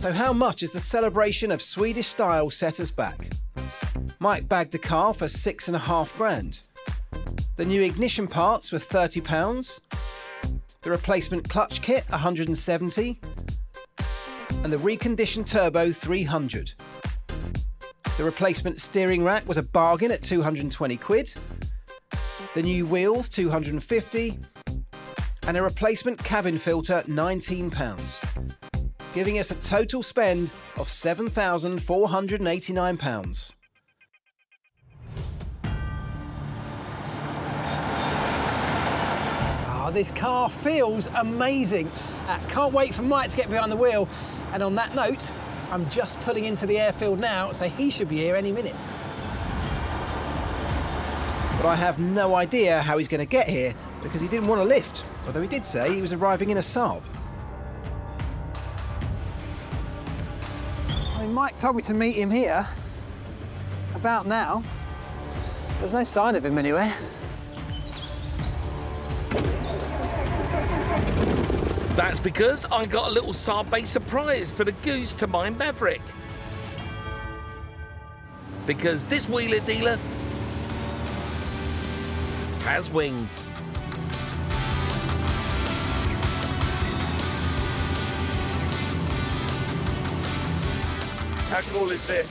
So how much is the celebration of Swedish style set us back? Mike bagged the car for £6.5 grand. The new ignition parts were £30. The replacement clutch kit, £170. And the reconditioned turbo, £300. The replacement steering rack was a bargain at 220 quid. The new wheels, £250. And a replacement cabin filter, £19. Giving us a total spend of £7,489. Oh, this car feels amazing. Can't wait for Mike to get behind the wheel. And on that note, I'm just pulling into the airfield now, so he should be here any minute. But I have no idea how he's going to get here because he didn't want a lift, although he did say he was arriving in a Saab. I mean, Mike told me to meet him here about now. There's no sign of him anywhere. That's because I got a little Saab-based surprise for the goose to my Maverick. Because this wheeler dealer has wings. How cool is this?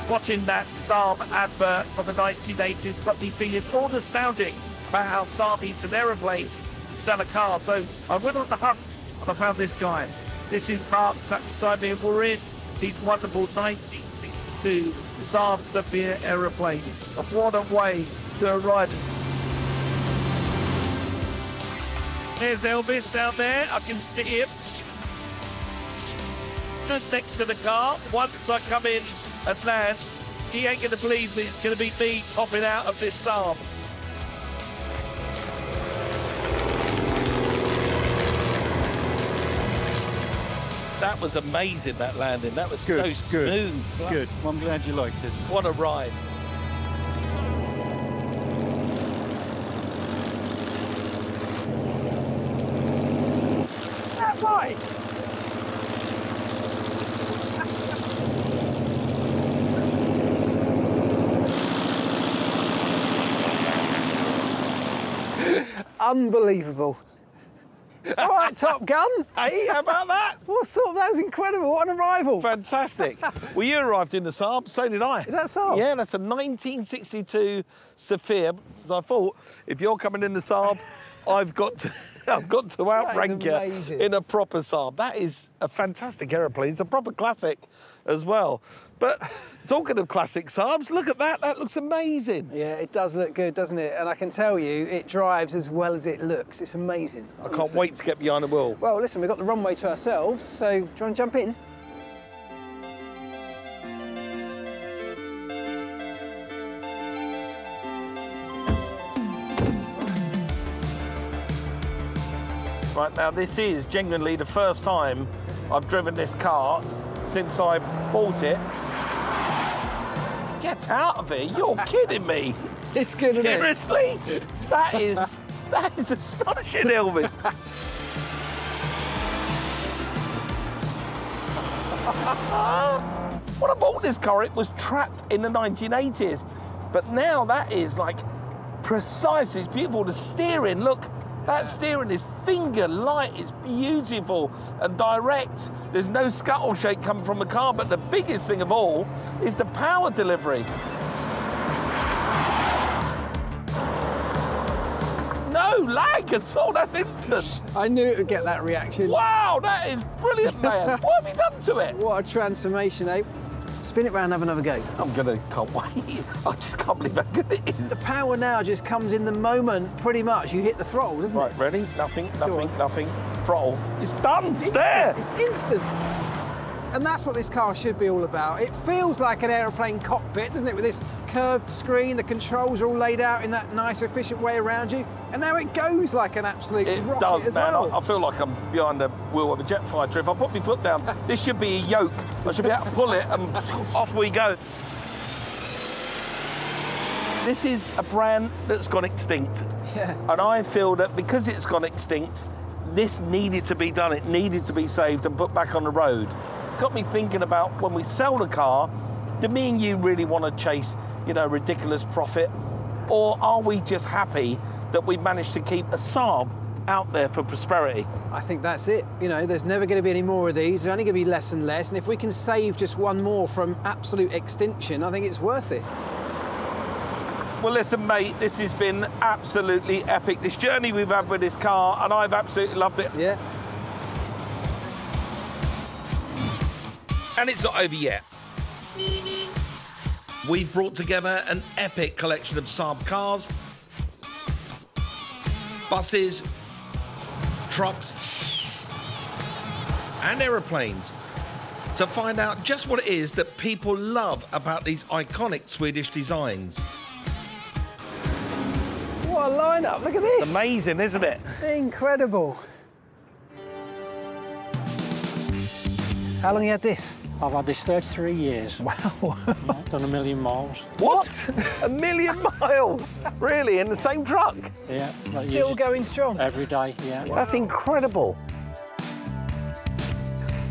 Watching that Saab advert from the 1980s got me feeling all nostalgic about how Saab used an aeroplane to sell a car. So I went on the hunt and I found this guy. This is Mark sat beside me, and we're in these wonderful 1962 Saab Sapphire aeroplanes. What a way to arrive. There's Elvis down there. I can see him just next to the car. Once I come in and land, he ain't going to believe that it's going to be me popping out of this Saab. That was amazing, that landing. That was so smooth. Good. Well, I'm glad you liked it. What a ride. That's right. Unbelievable. All right, Top Gun. Hey, how about that? That was incredible. What an arrival. Fantastic. Well, you arrived in the Saab, so did I. Is that Saab? Yeah, that's a 1962 Sapphire. So I thought, if you're coming in the Saab, I've got to outrank you in a proper Saab. That is a fantastic aeroplane. It's a proper classic as well. But talking of classic Saabs, look at that. That looks amazing. Yeah, it does look good, doesn't it? And I can tell you, it drives as well as it looks. It's amazing. I can't wait to get behind the wheel. Well, listen, we've got the runway to ourselves, so do you want to jump in? Right, now this is genuinely the first time I've driven this car since I bought it. Get out of here, you're kidding me. It's good, isn't it? Seriously? That is astonishing, Elvis. When I bought this car, it was trapped in the 1980s. But now that is like precise, it's beautiful. The steering, look, that steering is finger light, it's beautiful and direct. There's no scuttle shake coming from the car, but the biggest thing of all is the power delivery. No lag at all, that's instant. I knew it would get that reaction. Wow, that is brilliant, man. What have you done to it? What a transformation, eh? Spin it round and have another go. Can't wait. I just can't believe how good it is. The power now just comes in the moment, pretty much. You hit the throttle, doesn't it? Right, ready? Nothing. Throttle. It's done. It's there. It's instant. And that's what this car should be all about. It feels like an aeroplane cockpit, doesn't it? With this curved screen, the controls are all laid out in that nice, efficient way around you. And now it goes like an absolute rocket does, as man. well. I feel like I'm behind the wheel of a jet fighter. If I put my foot down, this should be a yoke. I should be able to pull it and off we go. This is a brand that's gone extinct. Yeah. And I feel that because it's gone extinct, this needed to be done. It needed to be saved and put back on the road. Got me thinking about when we sell the car, do me and you really want to chase, you know, ridiculous profit? Or are we just happy that we've managed to keep a Saab out there for prosperity? I think that's it. You know, there's never going to be any more of these. There's only going to be less and less. And if we can save just one more from absolute extinction, I think it's worth it. Well, listen, mate, this has been absolutely epic. This journey we've had with this car, and I've absolutely loved it. Yeah. And it's not over yet. We've brought together an epic collection of Saab cars, buses, trucks, and aeroplanes to find out just what it is that people love about these iconic Swedish designs. What a lineup, look at this. Amazing, isn't it? Incredible. How long you had this? I've had this 33 years. Wow. Yeah, done 1 million miles. What? 1 million miles? Really, in the same truck? Yeah. Still going strong. Every day, yeah. That's incredible.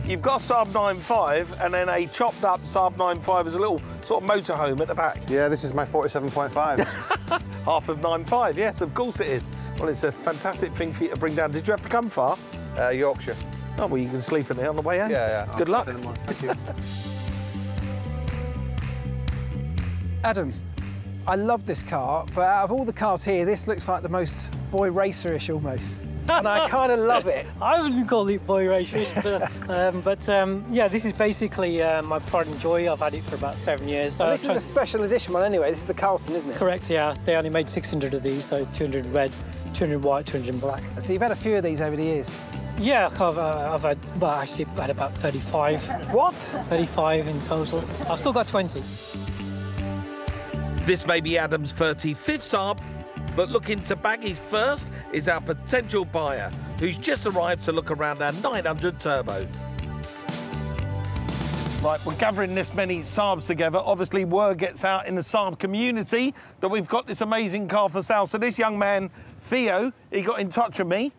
You've got a Saab 9.5 and then a chopped up Saab 9.5 as a little sort of motorhome at the back. Yeah, this is my 47.5. Half of 9.5, yes, of course it is. Well, it's a fantastic thing for you to bring down. Did you have to come far? Yorkshire. Oh, well, you can sleep in it on the way home. Yeah. Good luck. Thank you. Adam, I love this car, but out of all the cars here, this looks like the most boy racer-ish almost. And I kind of love it. I wouldn't call it boy racist, but yeah, this is basically my pride and joy. I've had it for about 7 years. Well, this is a special edition one anyway. This is the Carlson, isn't it? Correct, yeah. They only made 600 of these, so 200 in red, 200 in white, 200 in black. So you've had a few of these over the years? Yeah, I've had, well, actually I've had about 35. What? 35 in total. I've still got 20. This may be Adam's 35th Saab, but looking to bag his first is our potential buyer, who's just arrived to look around our 900 Turbo. Right, we're gathering this many Saabs together. Obviously, word gets out in the Saab community that we've got this amazing car for sale. So this young man, Theo, he got in touch with me.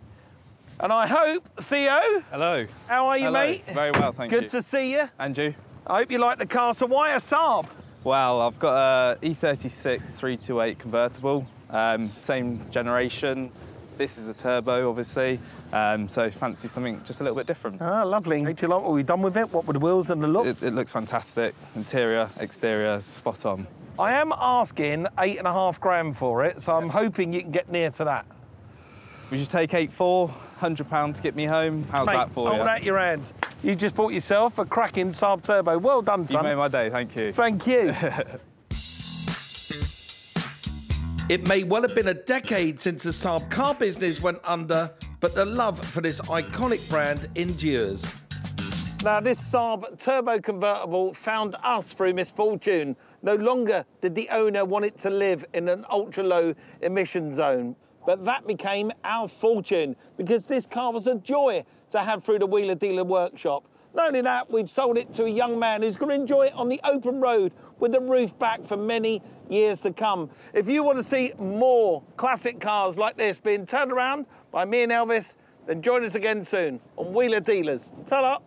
And I hope, Theo... Hello. How are you, mate? Very well, thank you. Good to see you. And you? I hope you like the car. So why a Saab? Well, I've got a E36 328 convertible, same generation. This is a turbo, obviously, so fancy something just a little bit different. Ah, lovely. Do you like what we've done with it? What with the wheels and the look? It looks fantastic. Interior, exterior, spot on. I am asking 8.5 grand for it, so I'm hoping you can get near to that. Would you take 8.4, £100 to get me home? How's Mate, that for you? hold out your hand. You just bought yourself a cracking Saab Turbo. Well done, son. You made my day, thank you. Thank you. It may well have been a decade since the Saab car business went under, but the love for this iconic brand endures. Now, this Saab turbo convertible found us through misfortune. No longer did the owner want it to live in an ultra-low emission zone. But that became our fortune because this car was a joy to have through the Wheeler Dealer workshop. Not only that, we've sold it to a young man who's going to enjoy it on the open road with the roof back for many years to come. If you want to see more classic cars like this being turned around by me and Elvis, then join us again soon on Wheeler Dealers. Ta-da!